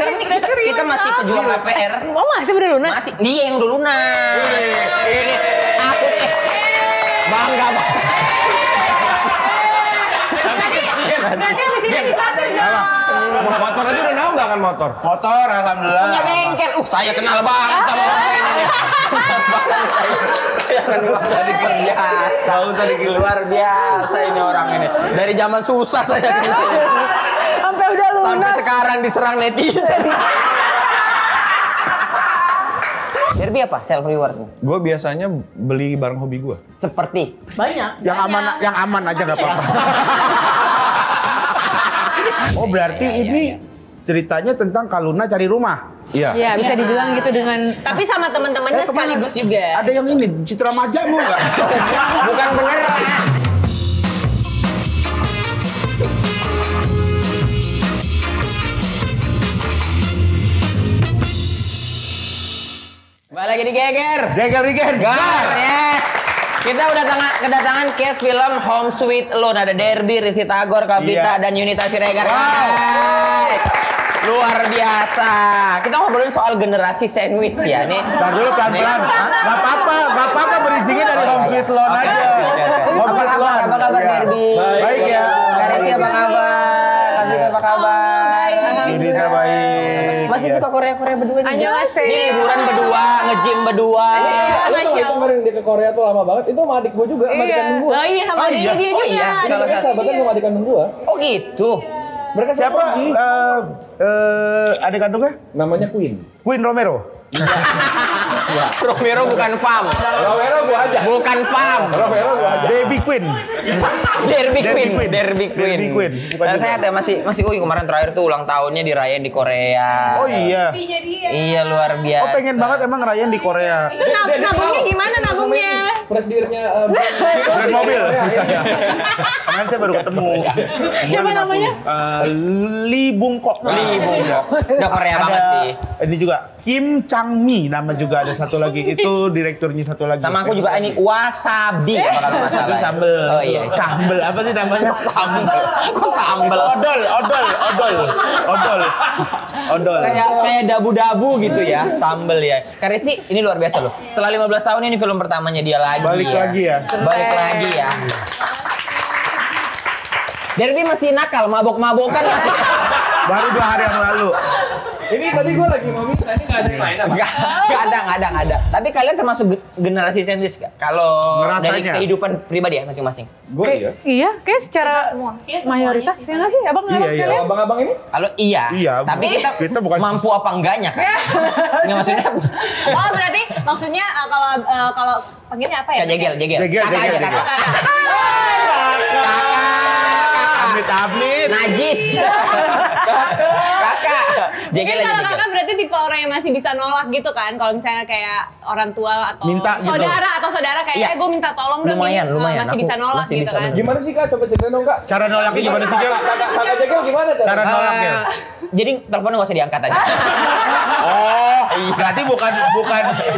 kita masih pejuang KPR. Oh masih udah lunas? Masih, dia yang udah lunas. Ini aku bangga banget. Berarti abis ini dipakai dong. Motor aja udah tahu nggak kan motor? Motor, alhamdulillah. Punya bengkel. Saya kenal banget sama orang ini nih. Saya kan nggak usah dikerjakan. Nggak usah luar biasa ini orang ini. Dari zaman susah saya kenal. Sampai udah lunas. Sampai sekarang diserang netizen. Derby apa self rewardnya? Gue biasanya beli barang hobi gue. Seperti Banyak. Yang aman aja nggak apa-apa. Oh berarti ini ceritanya tentang Kaluna cari rumah. Iya. Iya bisa dibilang gitu dengan. Tapi sama teman-temannya Saya kemana? sekaligus juga. Ada yang ini Citra Maja mau nggak? bukan beneran. Balik lagi di Geger. Geger. Gar, yes. Kita udah kedatangan cast film Home Sweet Alone. Ada Derby, Rizky Tagor, Kapita, dan Yunita Siregar. Guys, luar biasa. Kita ngobrolin soal generasi sandwich ya. Nih. Ntar dulu pelan-pelan. Gak apa-apa berizinnya dari Home Sweet Alone aja. Home Sweet Alone. Apa kabar Iya. Derby? Baik ya. Rizky apa kabar? Kapita apa kabar? Yunita baik. Masih suka Korea-Korea berdua nih? Annyeonghaseyo. Ini liburan berdua, nge-gym berdua. Masya Allah. Kemarin dia ke Korea tuh lama banget. Itu sama adik gue juga, sama adik kandung gue. Oh iya sama Oh, dia iya. juga. iya. Salah satu sahabatan sama adik kandung gue. Oh gitu. Mereka Siapa adik kandungnya? Namanya Queen. Queen Romero. Romero bukan Fam. Romero gue aja. Bukan Fam. Romero gue aja. Baby Queen. Derby Queen. Derby Queen. Bukan juga. Sehat ya masih kemarin terakhir tuh ulang tahunnya dirayain di Korea. Oh iya. Iya luar biasa. Oh pengen banget emang ngerayain di Korea. Itu nabungnya gimana nabungnya? Presidennya Brand mobil. Kemarin saya baru ketemu. Siapa namanya? Lee Bungkok. Lee Bungkok. Udah Korea banget sih. Ini juga Kim Chang Mi nama juga ada satu lagi. Itu direkturnya satu lagi. Sama aku juga ini wasabi kalau nggak salah. Itu sambel. Oh iya. Sambel apa sih namanya? Sambel. Kok sambel? Odol. Kayak dabu-dabu gitu ya, sambel ya. Karisti ini luar biasa loh. Setelah 15 tahun ini film pertamanya dia lagi. Balik lagi ya. Balik lagi ya. Derby masih nakal, mabok-mabokan masih. Baru 2 hari yang lalu. Ini tadi gue lagi mau minta, ini nggak ada yang main apa? Nggak ada. Tapi kalian termasuk generasi sandwich gak? Kalau dari Ngerasanya. kehidupan pribadi ya masing-masing. Gue iya. Iya, kayak secara mayoritas ya nggak sih? Abang nggak Iya, sih? iya. Abang-abang ini? Kalau iya, Iya, tapi kita bukan mampu apa enggaknya kan? Nggak maksudnya Oh berarti maksudnya kalau panggilnya apa ya? Kak Jegel. Jegel. Kakak aja, kakak. Amit. Najis. Kakak. Jegel Mungkin aja. kalau Jegel. kakak berarti tipe orang yang masih bisa nolak gitu kan? Kalau misalnya kayak orang tua atau Minta gitu. saudara kayak Iya. gue minta tolong dong Lumayan, gini. lumayan. Masih Aku bisa nolak masih gitu bisa kan? Gimana sih Kak? Coba ceritain dong Kak. Cara nolaknya gimana sih, Gel? Kakak Jegel gimana Cara nolaknya? Jadi teleponnya nggak usah diangkat aja. Oh, berarti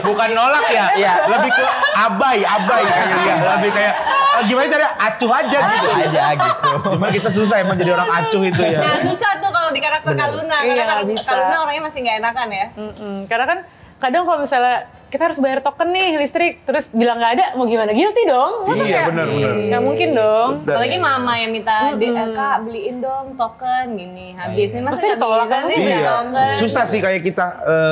bukan nolak ya? Iya. Lebih ke abai kayaknya. Lebih kayak gimana caranya acuh aja gitu. Aja gitu. Gimana kita susah emang jadi orang acuh itu ya. Nah susah tuh kalau di karakter Kaluna, karena Iya, bisa. Kaluna orangnya masih nggak enakan ya. Karena kan kadang kalau misalnya kita harus bayar token nih listrik, terus bilang nggak ada, mau gimana? Guilty dong. Masa Iya, kayak- benar. Nggak mungkin dong. Apalagi mama yang minta, Kak beliin dong token gini. Habis ini masa Pasti nggak ditolak bisa kan? sih beli Iya. token. Susah sih kayak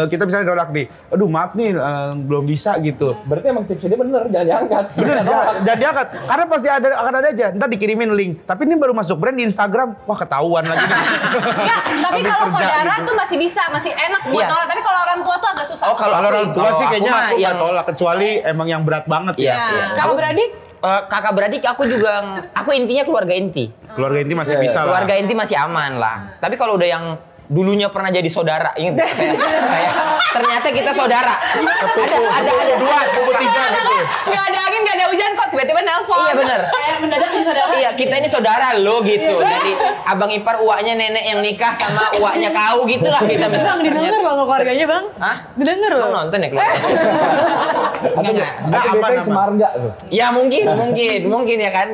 kita misalnya nolak nih. Aduh maaf nih belum bisa gitu. Berarti emang tipsnya dia bener, jangan diangkat. Bener, jangan diangkat. Karena pasti akan ada aja. Ntar dikirimin link. Tapi ini baru masuk brand di Instagram. Wah ketahuan lagi nih. Enggak, tapi Sambil kalau kerja saudara gitu. tuh masih bisa, masih enak buat Iya. nolak. Tapi kalau orang tua tuh agak susah. Oh, Kalau orang tua sih kayaknya mah aku nggak yang- tolak. Kecuali emang yang berat banget Iya. ya. Kakak beradik? Kakak beradik aku juga, aku intinya keluarga inti. Keluarga inti masih bisa lah. Keluarga inti masih aman lah. Tapi kalau udah yang dulunya pernah jadi saudara, ingat kayak ternyata kita saudara. Ada dua, sepupu tiga gitu. Nggak ada angin, nggak ada hujan kok tiba-tiba nelpon. Iya bener. Kayak mendadak jadi saudara. Iya kita ini saudara lo gitu. Dari abang ipar uaknya nenek yang nikah sama uaknya kau gitu lah kita Bang, misalnya. didengar loh sama keluarganya bang. Hah? Didengar loh. Emang nonton ya keluarga? Enggak. Tapi biasanya aman. semarga tuh. Ya mungkin ya kan.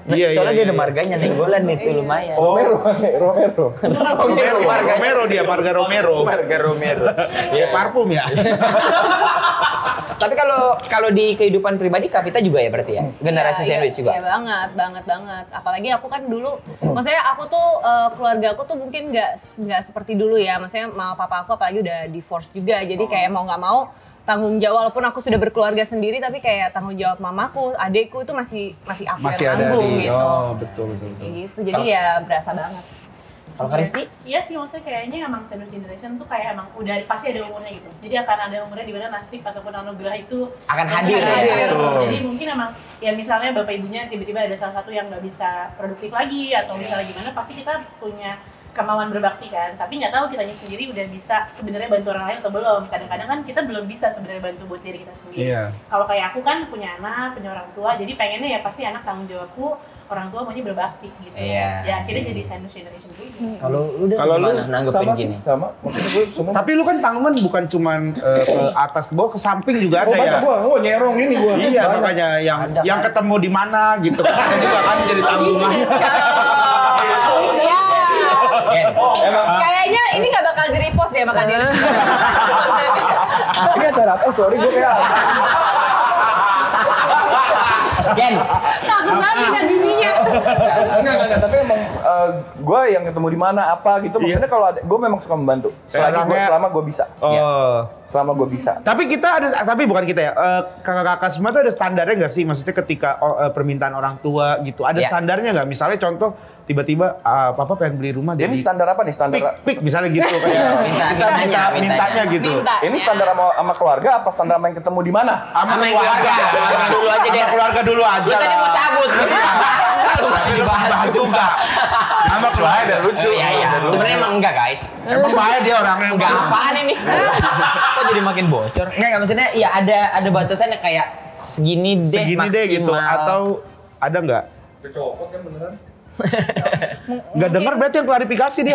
Soalnya dia ada marganya Nenggolan itu lumayan. Romero. Romero dia, Marga Romero. Ya parfum ya. Tapi kalau di kehidupan pribadi Kavita juga ya berarti ya? Generasi sandwich juga? Iya banget. Apalagi aku kan dulu, maksudnya aku tuh, keluarga aku tuh mungkin nggak seperti dulu ya. Maksudnya mama papa aku apalagi udah divorce juga. Jadi kayak mau nggak mau, tanggung jawab, walaupun aku sudah berkeluarga sendiri, tapi kayak tanggung jawab mamaku, adekku itu masih aku yang tanggung gitu. Oh, betul. Kayak gitu, jadi ya berasa banget. Kalau Karisti? Iya sih, maksudnya kayaknya emang sandwich generation tuh kayak emang udah pasti ada umurnya gitu. Jadi akan ada umurnya di mana nasib ataupun anugerah itu Akan hadir ya? Jadi mungkin emang ya misalnya bapak ibunya tiba-tiba ada salah satu yang nggak bisa produktif lagi atau misalnya gimana, pasti kita punya kemauan berbakti kan. Tapi nggak tahu kitanya sendiri udah bisa sebenarnya bantu orang lain atau belum. Kadang-kadang kan kita belum bisa sebenarnya bantu buat diri kita sendiri. Kalau kayak aku kan punya anak, punya orang tua, jadi pengennya ya pasti anak tanggung jawabku, orang tua maunya berbakti gitu. Iya. Ya akhirnya jadi sandwich generation juga. Kalau lu nanggepin gini? Sama. Maksudnya gue semua. Tapi lu kan tanggungan bukan cuman ke atas ke bawah, ke samping juga ada ya. Gua nyerong ini gua. Iya, makanya yang ketemu di mana gitu kan. Itu juga kan jadi tanggungan. Ya. Emang Kayaknya ini nggak bakal di-repost deh sama Kadir. ini acara apa? Sorry gue kayak Gen, Takut banget minta bininya. enggak, tapi emang gue yang ketemu di mana apa gitu. Maksudnya kalau ada, gue memang suka membantu. Selama gue bisa. Selama gue bisa. Tapi bukan kita ya. Kakak-kakak semua tuh ada standarnya nggak sih? Maksudnya ketika permintaan orang tua gitu, ada standarnya nggak? Misalnya contoh tiba-tiba papa pengen beli rumah. Ini standar apa nih? Standar pik misalnya gitu kayak kita bisa mintanya gitu. ini standar sama keluarga apa standar sama yang ketemu di mana? Sama keluarga. Keluarga dulu aja deh. Sama keluarga dulu aja. Lu tadi mau cabut gitu. Lu masih dibahas juga. Sama keluarga lucu. Iya. Sebenarnya emang enggak guys. Emang bahaya dia orangnya Enggak apaan ini? Kok jadi makin bocor? Enggak maksudnya ya ada batasannya kayak segini deh maksimal. gitu atau ada nggak? Kecopot kan beneran? Nggak dengar berarti yang klarifikasi dia.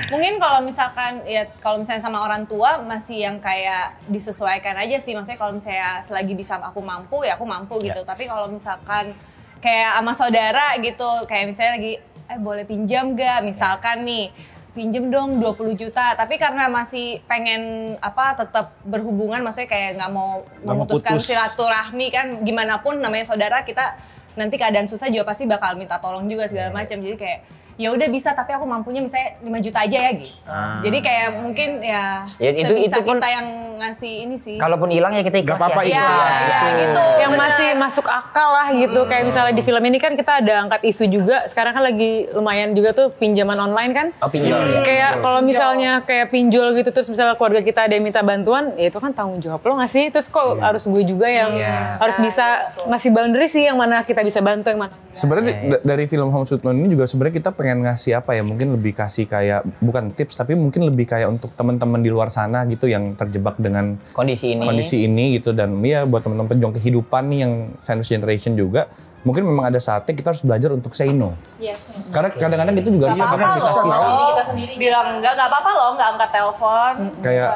Mungkin kalau misalnya sama orang tua masih yang kayak disesuaikan aja sih. Maksudnya kalau misalnya selagi bisa aku mampu ya aku mampu gitu. Tapi kalau misalkan kayak sama saudara gitu, kayak misalnya lagi boleh pinjam gak? Misalkan nih pinjem dong 20 juta, tapi karena masih pengen tetap berhubungan, maksudnya kayak nggak mau memutuskan silaturahmi kan, gimana pun namanya saudara, kita nanti keadaan susah juga pasti bakal minta tolong juga segala macam. Jadi kayak ya udah bisa, tapi aku mampunya misalnya 5 juta aja ya gitu. Jadi kayak mungkin ya sebisa itu pun, kita yang ngasih ini sih. Kalaupun hilang ya kita ikhlas. Gak apa-apa ya. ikhlas. Ya, gitu. Yang masih masuk akal lah gitu. Kayak misalnya di film ini kan kita ada angkat isu juga. Sekarang kan lagi lumayan juga tuh pinjaman online kan. Oh, pinjol ya. Kayak kalau misalnya kayak pinjol gitu, terus misalnya keluarga kita ada yang minta bantuan, ya itu kan tanggung jawab lo nggak sih? Terus kok harus gue juga yang harus bisa ngasih boundary sih, yang mana kita bisa bantu, yang mana. Sebenarnya dari film Home Sweet Loan ini juga sebenarnya kita pengen ngasih apa ya, mungkin lebih kasih kayak bukan tips tapi mungkin lebih kayak untuk teman-teman di luar sana gitu yang terjebak dengan kondisi ini gitu, dan ya buat teman-teman pejuang kehidupan nih yang sandwich generation juga mungkin memang ada saatnya kita harus belajar untuk say no. Yes. Karena kadang-kadang itu juga harus apa-apa kita loh. tahu. Kita sendiri Bilang nggak apa-apa loh, nggak angkat telepon. Kayak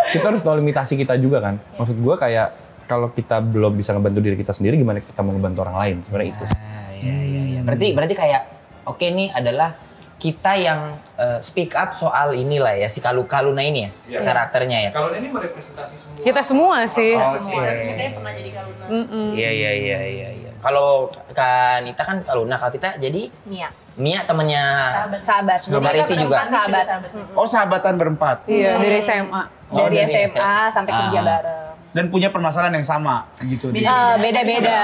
kita harus tahu limitasi kita juga kan. Maksud gue kayak kalau kita belum bisa ngebantu diri kita sendiri, gimana kita mau ngebantu orang lain, sebenarnya itu sih. Iya. Berarti kayak oke nih adalah kita yang speak up soal inilah ya, si Kaluna ini ya, karakternya ya. Kaluna ini merepresentasi semua. Kita semua sih. kita yang pernah jadi Kaluna. Iya. Kalau Kanita kan Kaluna, Kavita jadi Mia temennya Sahabat. Karisti juga. Sahabat. Oh, sahabatan berempat. Iya, dari SMA. Dari SMA sampai kerja bareng. Dan punya permasalahan yang sama gitu. Beda-beda.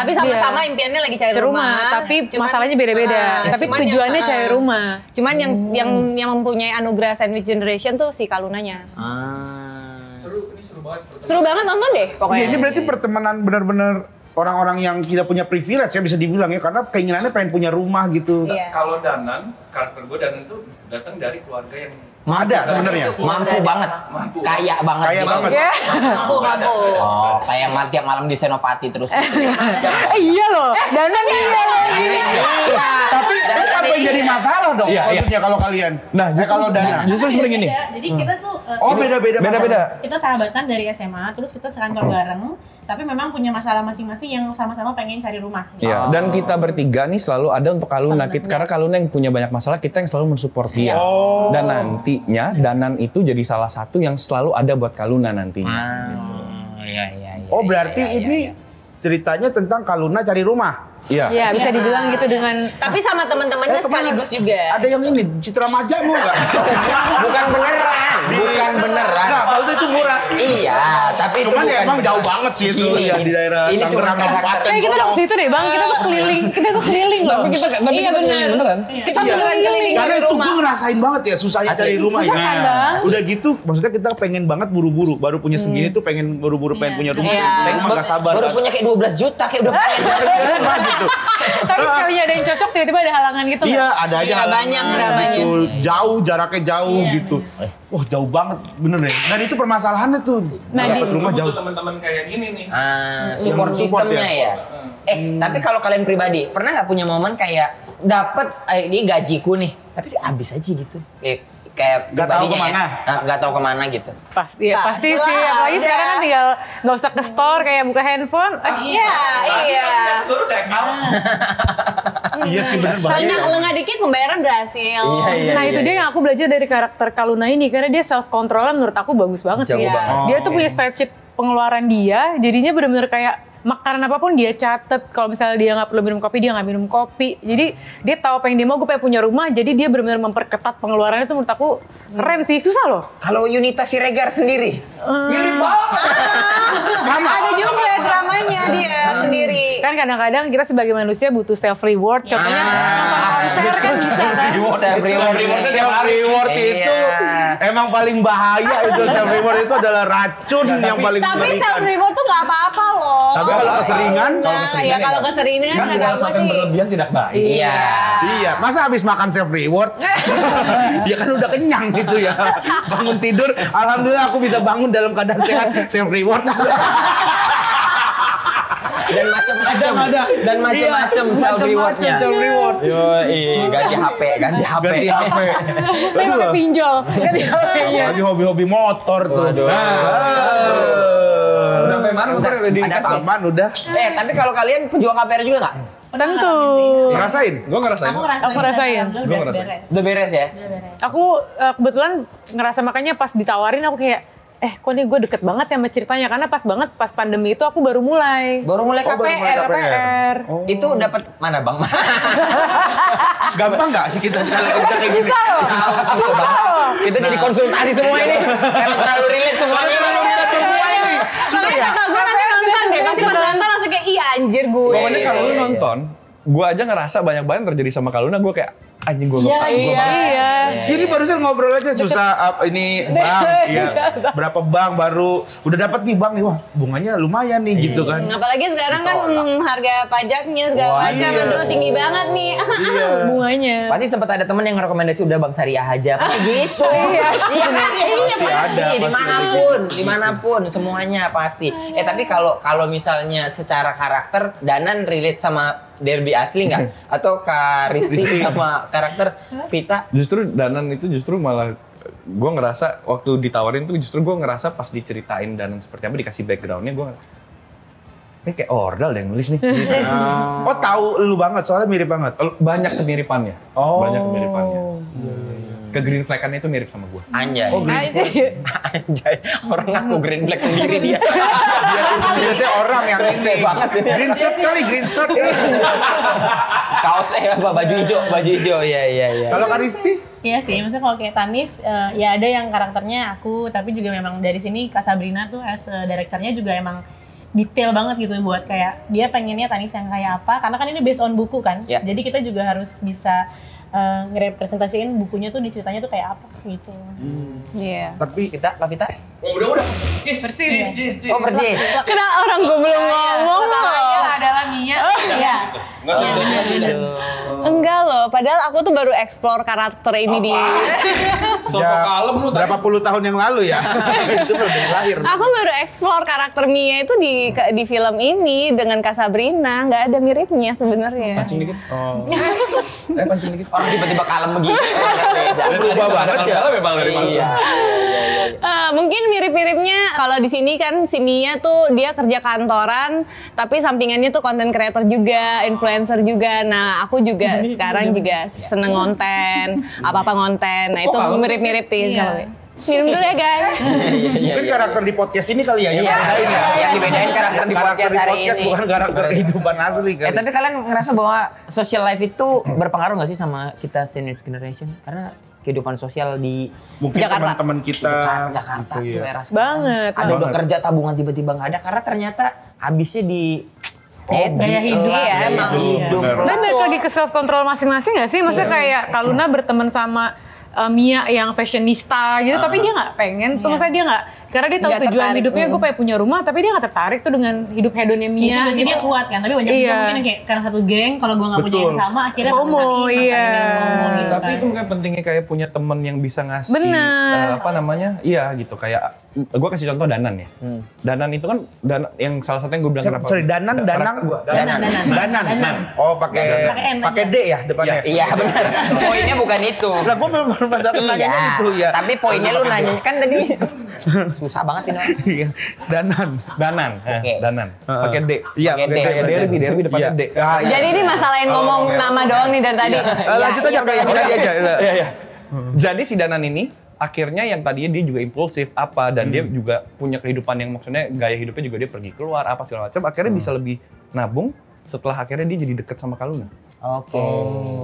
Tapi sama-sama impiannya lagi cari rumah. Tapi masalahnya beda-beda. Tapi tujuannya cari rumah. Cuman yang mempunyai anugerah sandwich generation tuh si Kalunanya. Seru banget nonton deh pokoknya. Ini berarti pertemanan benar-benar orang-orang yang tidak punya privilege ya, bisa dibilang ya, karena keinginannya pengen punya rumah gitu. Iya. Kalau Danan, karakter gue Danan itu datang dari keluarga yang Ada sebenarnya. Mampu banget. Kaya banget. Kaya banget. Mampu. Oh, kayak tiap malam di Senopati terus. Iya loh. Danan Tapi itu apa yang jadi masalah dong? Maksudnya kalau kalian. Nah, kalau Dana. Justru seperti ini. Jadi kita tuh Oh, beda-beda. Beda-beda. kita sahabatan dari SMA, terus kita sekantor bareng. tapi memang punya masalah masing-masing yang sama-sama pengen cari rumah. Iya, dan kita bertiga nih selalu ada untuk Kaluna. Karena Kaluna yang punya banyak masalah, kita yang selalu mensupport dia. Dan nantinya Danan itu jadi salah satu yang selalu ada buat Kaluna nantinya. Oh berarti ini ceritanya tentang Kaluna cari rumah? Iya. Iya, bisa dibilang gitu dengan Tapi sama teman-temannya sekaligus juga. Ada yang ini, Citra Maja mau nggak? Bukan beneran, bukan beneran. Nggak, kalau itu murah. Iya, tapi itu Cuman ya bukan emang jauh beneran. banget sih itu Ini- ya di daerah ini cuma Tangerang karakter. Kabupaten kita Solo. ke situ deh bang, kita tuh keliling loh. Tapi kita Iya bener. beneran. Kita beneran keliling Karena dari itu rumah. gue ngerasain banget ya susahnya Asli. cari rumah. Susah kan, Bang? Udah gitu, maksudnya kita pengen banget buru-buru. Baru punya segini tuh pengen buru-buru pengen punya rumah. Iya. Pengen mah gak sabar. Baru punya kayak 12 juta, kayak udah Rumah gitu. Tapi sekalinya ada yang cocok tiba-tiba ada halangan gitu nggak? Iya, ada aja Iya, halangan banyak, banyak. gitu. Jauh, jaraknya jauh gitu. Wah, jauh banget bener deh. Dan itu permasalahannya tuh. Nah, Dapat di- rumah Butuh jauh. teman-teman kayak gini nih. Support Yang support sistemnya ya. Tapi kalau kalian pribadi, pernah nggak punya momen kayak dapet ini gajiku nih, tapi habis aja gitu. Kayak Nggak tahu pribadinya kemana. ya. Nggak tahu kemana gitu. Pasti Pastilah, sih, apalagi udah. sekarang kan tinggal nggak usah ke store kayak buka handphone. Iya, iya. Seluruh check out. Iya sih bener banget. Banyak lengah dikit pembayaran berhasil. Nah itu dia yang aku belajar dari karakter Kaluna ini karena dia self controlnya menurut aku bagus banget sih. Jago banget. Dia tuh punya spreadsheet pengeluaran dia, jadinya benar-benar kayak makanan apapun dia catet. Kalau misalnya dia nggak perlu minum kopi, dia nggak minum kopi. Jadi dia tahu apa yang dia mau, gue pengen punya rumah. Jadi dia benar-benar memperketat pengeluarannya itu menurut aku keren sih. Susah loh. Kalau Yunita Siregar sendiri, mirip banget. Ada juga dramanya dia sendiri. Kan kadang-kadang kita sebagai manusia butuh self reward. Contohnya nonton konser kan bisa kan. Self reward. Self reward itu emang paling bahaya itu. Self reward itu adalah racun yang paling Tapi mengerikan. self reward tuh nggak apa-apa loh. Tapi kalau keseringan, Ya kalau keseringan Kan kata segala gue sesuatu yang sih. berlebihan tidak baik. Iya. Iya, masa habis makan self reward? Ya kan udah kenyang gitu ya. Bangun tidur, alhamdulillah aku bisa bangun dalam keadaan sehat. Self reward. Dan macam-macam. Ada. Dan macam-macam self rewardnya. Self reward. Yo, ganti HP, ganti HP. Ganti HP. Tapi pakai pinjol. Ganti HP-nya. Lagi hobi-hobi motor tuh. Waduh. Udah sampai mana motor udah di Ada apa? Aman udah. Tapi kalau kalian pejuang KPR juga nggak? Tentu. Ngerasain? Gue ngerasain. Aku rasain. Gua ngerasain. Udah beres ya? Aku kebetulan ngerasa makanya pas ditawarin aku kayak kok nih gue deket banget ya sama ceritanya karena pas pandemi itu aku baru mulai. Baru mulai baru mulai KPR. KPR. Itu dapat mana Bang? Gampang nggak sih kita kayak gini? Susah loh. Susah loh. Kita jadi konsultasi semua ini. Karena terlalu relate semuanya. Susah ya? Kata gue nanti nonton deh. Pasti pas nonton langsung kayak ih anjir gue. Pokoknya kalau lu nonton, gue aja ngerasa banyak banget yang terjadi sama Kaluna, gue kayak anjing gue Iya. Jadi barusan ngobrol aja susah ini bang, iya berapa bang baru udah dapat nih bang nih wah bunganya lumayan nih gitu kan. Apalagi sekarang kan harga pajaknya segala macam. Aduh tinggi banget nih. Bunganya. Pasti sempat ada temen yang rekomendasi udah Bang Syariah aja. Pasti gitu. Iya kan? Iya pasti. Dimanapun semuanya pasti. Tapi kalau misalnya secara karakter Danan relate sama Derby asli nggak? Atau Kak Risti sama karakter Vita? Justru Danan itu justru malah gue ngerasa waktu ditawarin tuh justru gue ngerasa pas diceritain Danan seperti apa dikasih backgroundnya gue ini kayak Ordal deh yang nulis nih. Gitu. Oh tahu lu banget soalnya mirip banget. Banyak kemiripannya. Oh. Banyak kemiripannya. Ke green flag-annya itu mirip sama gue. Anjay. Anjay. Orang ngaku green flag sendiri dia. Biasanya orang yang Rese ini banget ini. green shirt kali green shirt. Kaosnya apa? Baju hijau. Iya. Kalau Karisti? Iya sih, maksudnya kalau kayak Tanis, ya ada yang karakternya aku, tapi juga memang dari sini Kak Sabrina tuh as direkturnya juga emang detail banget gitu buat kayak dia pengennya Tanis yang kayak apa, karena kan ini based on buku kan, Ya. jadi kita juga harus bisa ngerepresentasiin bukunya tuh di ceritanya tuh kayak apa gitu. Iya. Tapi Vita, Kak Vita? Oh, udah. Oh persis. Kenapa orang gue belum ngomong loh? Masalahnya adalah Mia. Iya, Enggak sih. Enggak loh, padahal aku tuh baru explore karakter ini di... Sosok kalem lu tadi. Berapa puluh tahun yang lalu ya? Itu belum dari lahir. Aku baru explore karakter Mia itu di film ini dengan Kak Sabrina, nggak ada miripnya sebenarnya. Pancing dikit. Pancing dikit. Orang tiba-tiba kalem begitu. Beda. Berubah banget ya. Memang dari Iya. Mungkin mirip-miripnya kalau di sini kan si Mia tuh dia kerja kantoran, tapi sampingannya tuh konten creator juga, influencer juga. Nah aku juga sekarang juga seneng konten, apa-apa konten. Nah itu mirip-mirip sih sama. Minum dulu ya guys. Mungkin karakter di podcast ini kali ya yang Iya, bedain ya. yang dibedain karakter di podcast hari ini. Bukan karakter kehidupan asli kan. Tapi kalian ngerasa bahwa social life itu berpengaruh nggak sih sama kita senior generation? Karena kehidupan sosial di Mungkin Jakarta. teman-teman kita Jakarta gitu tuh ya. era sekarang. Banget. Ada udah kerja tabungan tiba-tiba nggak ada karena ternyata habisnya di gaya hidup. Iya, emang. hidup. Dan balik lagi ke self control masing-masing nggak sih? Maksudnya kayak Kaluna berteman sama Mia yang fashionista gitu, tapi dia nggak pengen tuh, maksudnya dia nggak, karena dia tahu Nggak tujuan tertarik, hidupnya gue pengen punya rumah, tapi dia nggak tertarik tuh dengan hidup hedonnya Itu Mia. berarti dia kuat kan, tapi banyak juga Iya. mungkin yang kayak karena satu geng, kalau gue nggak punya yang sama akhirnya FOMO, maksain iya. FOMO gitu Tapi kan. itu kan pentingnya kayak punya temen yang bisa ngasih Bener. apa namanya? Iya gitu kayak gue kasih contoh Danan ya. Danan itu kan yang salah satu yang gue bilang kenapa? Sorry, Danang. Danan. Oh, pakai Pakai N D ya depannya. Iya benar. Poinnya bukan itu. Lah gue memang masalah nanya itu ya. Tapi poinnya lu nanya kan tadi susah banget ini. Iya. Danan. Oke. Danan. Pakai D. Iya, Pakai D. pakai Derby depannya D. Jadi ini masalahin ngomong nama doang nih dari tadi. Lanjut aja kayak tadi aja. Iya. Jadi si Danan ini akhirnya yang tadinya dia juga impulsif apa dan dia juga punya kehidupan yang maksudnya gaya hidupnya juga dia pergi keluar apa segala macam akhirnya bisa lebih nabung setelah akhirnya dia jadi deket sama Kaluna. Oke.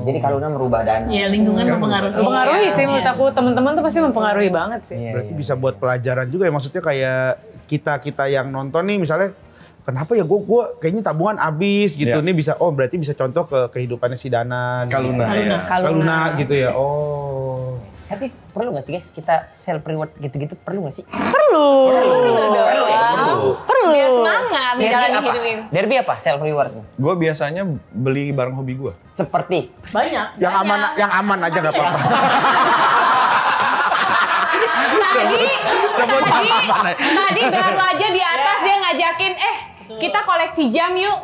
Jadi Kaluna merubah Danan. Iya, lingkungan mempengaruhi. Mempengaruhi sih Iya. menurut aku, teman-teman tuh pasti mempengaruhi banget sih. Iya, Berarti iya. bisa buat pelajaran juga ya, maksudnya kayak kita yang nonton nih misalnya kenapa ya gue kayaknya tabungan habis gitu Iya. nih bisa berarti bisa contoh ke kehidupannya si Danan Kaluna. gitu. Iya. Kaluna gitu ya. Oh. Tapi perlu nggak sih guys kita self reward gitu-gitu perlu nggak sih? Perlu. Perlu ya. Perlu. Biar semangat Derby menjalani apa? hidup ini. Derby apa self reward? Gue biasanya beli barang hobi gue. Seperti Banyak. Yang aman aja nggak apa-apa. Tadi baru aja di atas dia ngajakin, kita koleksi jam yuk.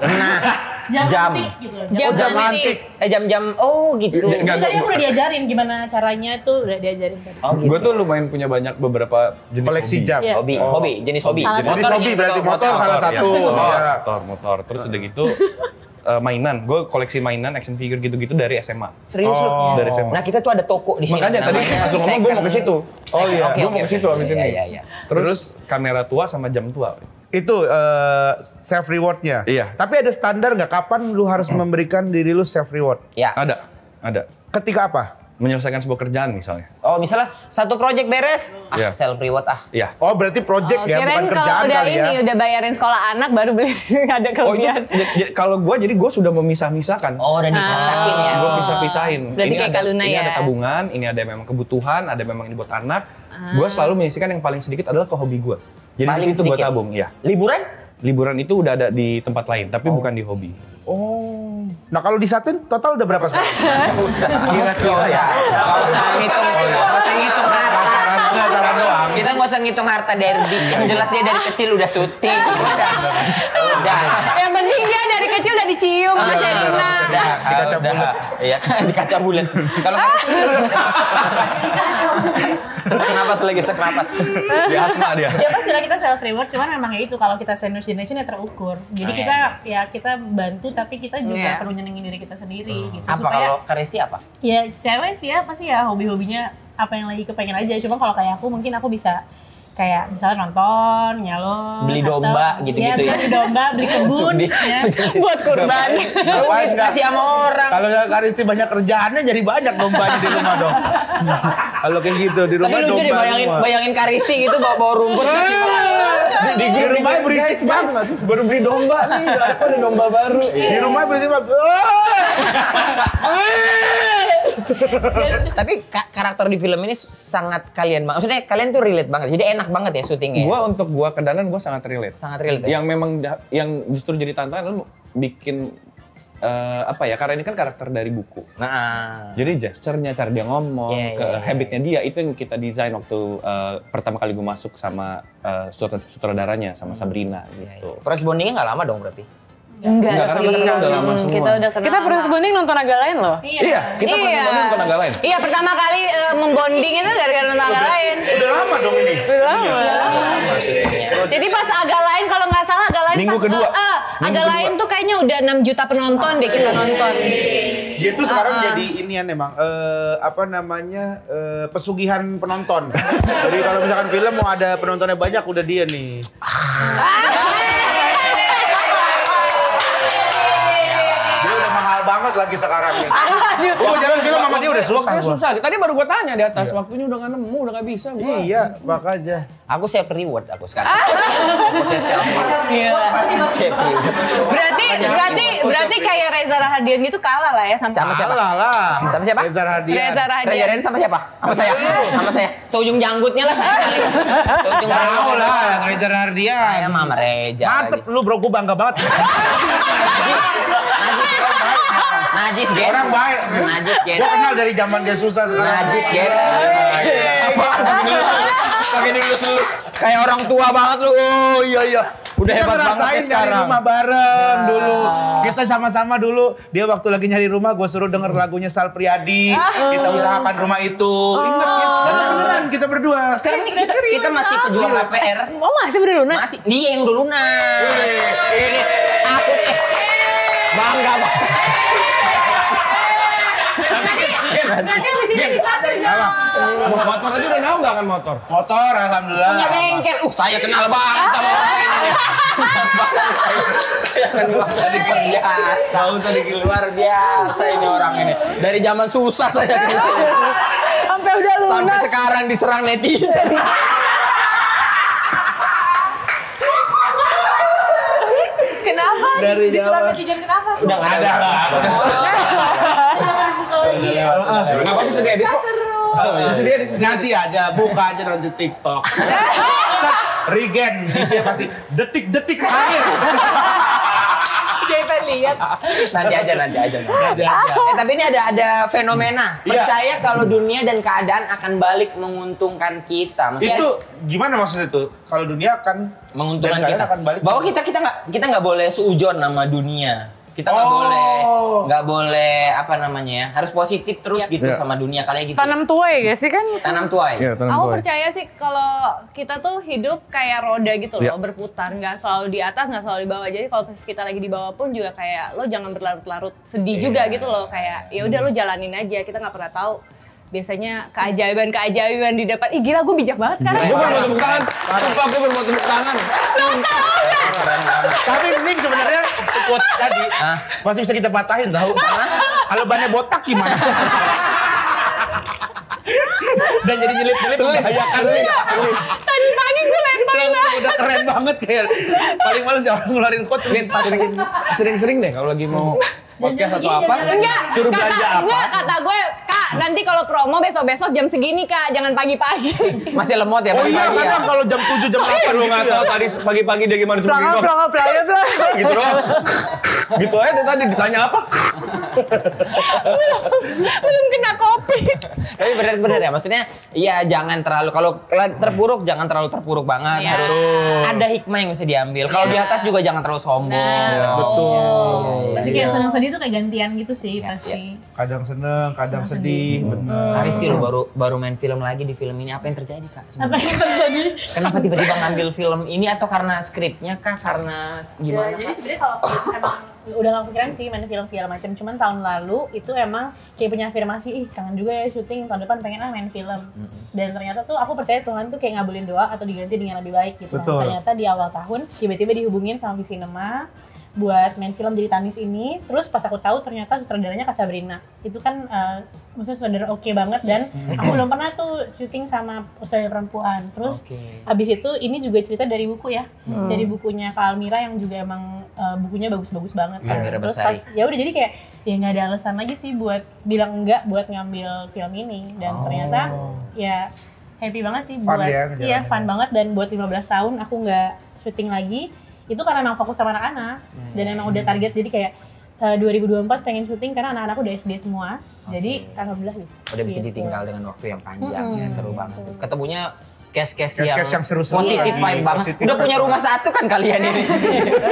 Jam Jam. antik gitu. Jam antik. jam-jam gitu. Jadi tadi aku udah diajarin gimana caranya tuh, udah diajarin tadi. Oh, gitu. Gue tuh lumayan punya banyak beberapa jenis Koleksi hobi. jam. Iya. Hobi, jenis hobi. Salah Jadi hobi berarti motor salah satu. Iya. Motor. Terus udah gitu mainan. Gue koleksi mainan, action figure gitu-gitu dari SMA. Serius lu? Dari SMA. Nah kita tuh ada toko di sini. Makanya tadi namanya langsung ngomong gue mau ke situ. Oh iya. Gue mau ke situ abis ini. Iya. Terus kamera tua sama jam tua. Itu self rewardnya. Iya. Tapi ada standar nggak kapan lu harus memberikan diri lu self reward? Ya. Ada. Ketika apa? Menyelesaikan sebuah kerjaan misalnya. Oh misalnya satu project beres, Iya. self reward Iya. Oh berarti project ya, Kirain bukan kerjaan kalau udah kali ini, ya. udah bayarin sekolah anak baru beli ada Oh itu, kelebihan. kalau gue jadi gue sudah memisah-misahkan. Oh udah dicacakin ya. Gue pisah-pisahin. Berarti kayak Kaluna ini ya. ada tabungan, ini ada memang kebutuhan, ada memang ini buat anak. Gue selalu menyisihkan yang paling sedikit adalah ke hobi gue. Jadi Paling di situ gue sedikit. tabung, ya. Liburan? Liburan itu udah ada di tempat lain, tapi bukan di hobi. Oh. Nah kalau disatuin total udah berapa sekarang? Kira-kira ya. Gak usah ngitung, harta. Kita nggak usah ngitung harta Derby. Yang jelas dia dari kecil udah syuting. Udah. Yang penting dia dari kecil udah dicium sama Sherina. Di kaca bulat. Iya, di kaca bulat. Kalau sesak napas lagi, sesak napas. Di asma dia. Ya pasti lah kita self reward, cuman memang ya itu kalau kita senior generation ya terukur. Jadi kita bantu tapi kita juga perlu nyenengin diri kita sendiri gitu. Apa Supaya kalau Karisti apa? ya cewek sih ya pasti ya hobi-hobinya apa yang lagi kepengen aja. Cuma kalau kayak aku mungkin aku bisa kayak misalnya nonton, nyalon, Beli atau- domba gitu-gitu ya. beli domba, beli kebun, ya. Buat kurban. Duit kasih sama orang. Kalau Karisti banyak kerjaannya jadi banyak dombanya di rumah dong. Kalau kayak gitu di Tapi rumah lucu deh domba semua. bayangin Karisti gitu bawa rumput. Di rumahnya berisik banget. Baru beli domba nih, ada domba baru. Di rumah berisik banget. Tapi karakter di film ini sangat maksudnya kalian tuh relate banget. Jadi enak banget ya syutingnya. Untuk gua ke Danan gua sangat relate. Sangat relate. Ya? Yang memang yang justru jadi tantangan lu bikin apa ya, karena ini kan karakter dari buku. Nah, Jadi gesture-nya, cara dia ngomong, habitnya dia itu yang kita desain waktu pertama kali gue masuk sama sutradaranya, sama Sabrina gitu. proses bondingnya nggak lama dong berarti? Enggak karena sih. kita kenal udah lama semua. Kita udah kenal. Kita proses bonding nonton agak lain loh. Iya, kita pernah nonton agak lain. Iya, pertama kali membonding itu gara-gara nonton agak lain. Udah lama dong ini. Jadi pas agak lain, kalau nggak salah agak lain Minggu pas kedua. agak lain tuh kayaknya udah 6 juta penonton deh kita nonton. Dia tuh sekarang jadi inian emang pesugihan penonton. Jadi kalau misalkan film mau ada penontonnya banyak udah dia nih. Dia udah mahal banget lagi sekarang nih. Gua jalan film sama dia udah susah. Waktunya gua. susah. Tadi baru gue tanya di atas, waktunya udah nggak nemu, udah nggak bisa gue. Iya, makanya. Aku save reward aku sekarang. Aku save reward. Berarti kayak Reza Rahadian gitu kalah lah ya sama Siapa? Kalah lah. Sama siapa? Reza Rahadian. Reza Rahadian. Reza sama siapa? Sama saya. Sama saya. Seujung janggutnya lah saya. Seujung Tahu lah, Reza Rahadian. Saya sama Reza. Mantep lu bro, gue bangga banget. Najis, Gen. Orang baik. Najis, Gen. Gue kenal dari zaman dia susah sekarang. Najis, Gen. Apa? Pakai dulu kayak orang tua banget lu. Oh iya. Udah Kita hebat banget ngerasain ya nyari sekarang. rumah bareng dulu. Kita sama-sama dulu. Dia waktu lagi nyari rumah, gue suruh denger lagunya Sal Priadi. Kita usahakan rumah itu. Ingat ya? Beneran kita berdua. Sekarang ini kita masih pejuang KPR. Oh masih udah lunas? Masih dia yang udah lunas. Ini aku bangga banget. Berarti abis ini dilatih dong. Motor aja udah tahu nggak kan motor? Motor, alhamdulillah. Punya bengkel. Saya kenal banget sama orang ini. Saya kenal biasa. Luar biasa ini orang ini. Dari zaman susah saya kenal. Sampai udah lunas. Sampai sekarang diserang netizen. Kenapa? Dari Diserang Jawa. netizen kenapa? Udah nggak ada lah. Kenapa bisa diedit kok? Bisa diedit. Nanti aja, buka aja nanti TikTok. Set, Regen, isinya pasti detik-detik akhir. Jadi pengen lihat. Nanti aja. Tapi ini ada fenomena. Iya. Percaya kalau dunia dan keadaan akan balik menguntungkan kita. Maksudnya Itu gimana maksudnya itu? Kalau dunia akan menguntungkan dan kita. kalian akan balik. Bahwa kita nggak boleh seujon sama dunia. Kita nggak boleh apa namanya ya, harus positif terus gitu sama dunia kalian gitu. Tanam tuai gak sih kan? Tanam tuai. Aku percaya sih kalau kita tuh hidup kayak roda gitu loh, berputar, nggak selalu di atas, nggak selalu di bawah. Jadi kalau kita lagi di bawah pun juga kayak lo jangan berlarut-larut sedih juga gitu loh, kayak ya udah lo jalanin aja. Kita nggak pernah tahu biasanya keajaiban di depan. Ih gila, gue bijak banget sekarang. Gue baru mau tepuk tangan. Sumpah gue baru mau tepuk tangan. Tapi ini sebenarnya quotes tadi masih bisa kita patahin tahu. Kalau bannya botak gimana? Dan jadi nyelip-nyelip membahayakan. Tadi pagi gue lempar Udah keren banget kayak. Paling males orang ngeluarin quote. Sering-sering deh kalau lagi mau podcast atau apa. Enggak, Suruh belanja apa. kata gue, Kak, nanti kalau promo besok-besok jam segini, Kak, jangan pagi-pagi. Masih lemot ya Oh iya, pagi-pagi ya. kadang kalau jam 7 jam 8 Lu nggak tahu tadi pagi-pagi dia gimana cuma gitu. Gitu doang. Gitu aja dari tadi ditanya apa? Belum kena kopi. Tapi bener-bener ya, maksudnya iya jangan terlalu, kalau terpuruk jangan terlalu terpuruk banget. Iya. Harus ada hikmah yang bisa diambil. Kalau di atas juga jangan terlalu sombong. Nah, betul. Berarti kayak senang-sedih tuh kayak gantian gitu sih pasti. Kadang seneng, kadang sedih. Bener. Aristi lu baru main film lagi di film ini, apa yang terjadi Kak? Apa yang terjadi? Kenapa tiba-tiba ngambil film ini, atau karena skripnya kah? Karena gimana Ya, jadi Kak? sebenarnya kalau emang udah gak kepikiran sih main film segala macam, cuman tahun lalu itu emang kayak punya afirmasi, ih kangen juga ya syuting, tahun depan pengen main film. Dan ternyata tuh aku percaya Tuhan tuh kayak ngabulin doa atau diganti dengan lebih baik gitu. Betul. Nah, ternyata di awal tahun tiba-tiba dihubungin sama Visinema buat main film Jadi Tanis ini. Terus pas aku tahu ternyata sutradaranya Kak Sabrina. Itu kan maksudnya sutradara oke banget, dan aku belum pernah tuh syuting sama sutradara perempuan. Terus habis itu ini juga cerita dari buku ya. Dari bukunya Kak Almira yang juga emang bukunya bagus-bagus banget kan. Almira Terus Besari. pas ya udah jadi kayak ya nggak ada alasan lagi sih buat bilang enggak buat ngambil film ini, dan ternyata ya happy banget sih Fun buat ya, iya ngejalaninnya. fun banget. Dan buat 15 tahun aku nggak syuting lagi itu karena emang fokus sama anak-anak dan emang udah target, jadi kayak 2024 pengen syuting karena anak-anak udah SD semua. Jadi alhamdulillah bisa. Udah bisa Gitu. ditinggal dengan waktu yang panjang ya, seru banget. Ketemunya case-case Case-case yang seru-seru positif lagi, vibe banget. positif Udah punya vibe. rumah satu kan kalian ini.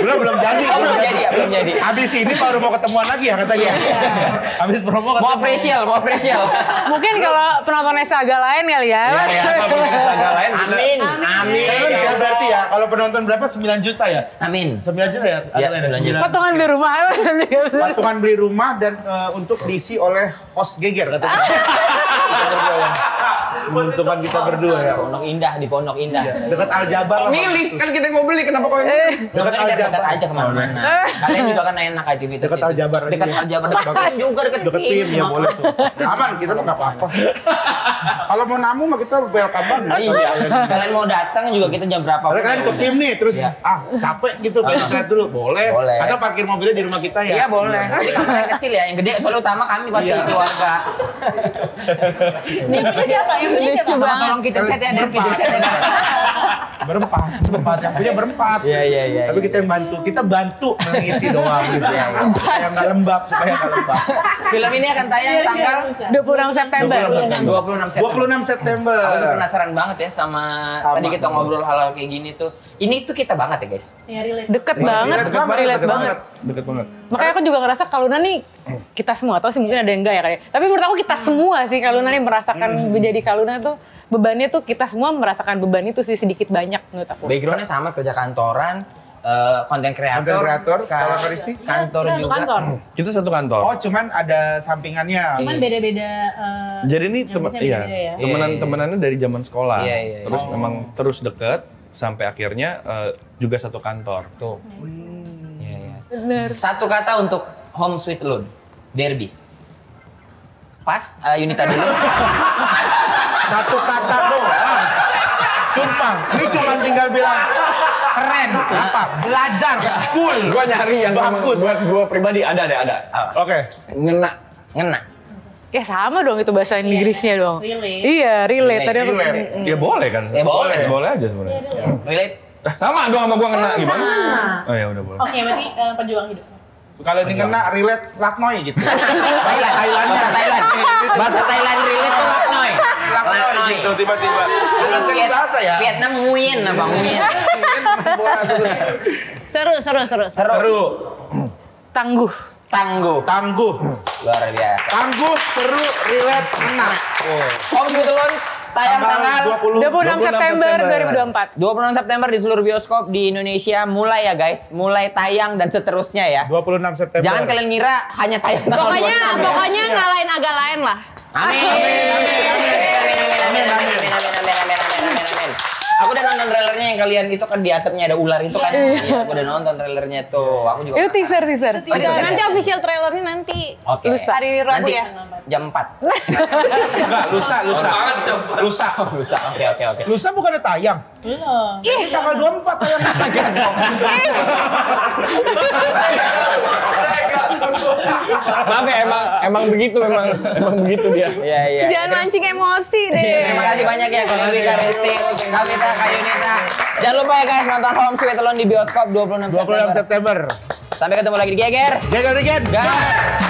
Belum jadi. Oh, belum jadi ya, belum jadi. Habis ini baru mau ketemuan lagi ya katanya. Habis promo Mau apresial. Mungkin kalau penontonnya Saga lain kali ya. Ya, apa punya saga lain juga. Amin. Challenge ya berarti ya. Kalau penonton berapa? 9 juta ya? Amin. 9 juta ya? Iya, Ada 9 juta. Potongan beli rumah. Patungan beli rumah dan untuk diisi oleh host Geger katanya. Menguntungkan kita berdua ya. Di Pondok Indah. Dekat Aljabar. Kok milih? Kan kita yang mau beli, kenapa kau yang milih? Dekat Aljabar. dekat aja kemana-mana. Kalian juga kan enak aktivitas Dekat itu. Aljabar aja. Dekat Aljabar. Dekat tim juga, dekat Deket tim ya boleh tuh. Aman, kita mah nggak apa-apa. Kalau mau namu mah kita welcome banget. Iya. Kalian mau datang juga kita jam berapa? Kalau kalian ke tim nih, terus Iya. capek gitu, pengen istirahat dulu, boleh. Boleh. Atau parkir mobilnya di rumah kita ya. Iya boleh. Tapi kamar yang kecil ya, yang gede soalnya utama kami pasti keluarga. Yang punya siapa? Yang punya siapa? Sama tolong kitchen set ya, dan kitchen set ya. Berempat, yang punya berempat. Iya. Tapi kita yang bantu, kita bantu mengisi doang gitu ya. Supaya nggak lembab, Film ini akan tayang tanggal 26 September. 26 September. 26 September. Aku sih penasaran banget ya sama tadi kita ngobrol hal-hal kayak gini tuh. Ini tuh kita banget ya guys. Ya relate. Deket banget, relate banget. Deket banget. Makanya aku juga ngerasa Kaluna nih kita semua, atau sih mungkin ada yang enggak ya kayak. Tapi menurut aku kita semua sih Kaluna nih merasakan menjadi Kaluna tuh bebannya tuh kita semua merasakan beban itu sih sedikit banyak menurut aku. Backgroundnya sama, kerja kantoran, konten kreator. Konten kreator, kalau Kristi? Kantor juga. Kantor. Kita satu kantor. Oh, cuman ada sampingannya. Cuman beda-beda. Jadi ini jenisnya beda-beda ya. temenan-temenannya dari zaman sekolah. Iya. Terus memang terus deket sampai akhirnya juga satu kantor. Tuh. Iya. Bener. Satu kata untuk Home Sweet Loan. Derby. Pas, Yunita dulu. Satu kata doang. Sumpah, ini cuma tinggal bilang keren, apa? Belajar, cool. Gua nyari yang bagus. buat gua pribadi ada. Oke. Ngena. Ya sama dong itu bahasa Inggrisnya dong. Relate. Iya, relate. Tadi aku Relate. Ya boleh kan? Ya boleh. Boleh aja sebenarnya. Relate. Sama dong sama gua ngena gimana? Oh ya udah boleh. Oke, berarti pejuang hidup. Kalau ini kena relate Laknoy gitu. Thailand. Bahasa Thailand relate tuh Laknoy. Laknoy gitu tiba-tiba. Kalau dari bahasa ya. Vietnam Nguyen apa Nguyen. Seru. tangguh. Tangguh. Luar biasa. Tangguh, seru, relate, kena. Home Sweet Loan tayang tanggal 26 September 2024. 26 September di seluruh bioskop di Indonesia. Mulai ya guys, mulai tayang dan seterusnya ya. 26 September. Jangan kalian ngira hanya tayang tanggal 26. Pokoknya ngalahin agak lain lah. Amin. Aku udah nonton trailernya yang kalian itu kan di atapnya ada ular itu kan. Iya, aku udah nonton trailernya tuh. Aku juga. Itu teaser. Nanti official trailernya nanti. Oke. Hari Rabu Nanti ya. jam 4. Enggak, lusa. Oke. Lusa bukannya tayang? Belum. Ini tanggal 24 tayang. Tapi emang begitu dia. Iya. Jangan mancing emosi deh. Terima kasih banyak ya Kak Evi, Kak Resti, Kavita, Kak Yunita. Jangan lupa ya guys nonton Home Sweet Loan di bioskop 26 26 September. Sampai ketemu lagi di Geger. Geger. Gas.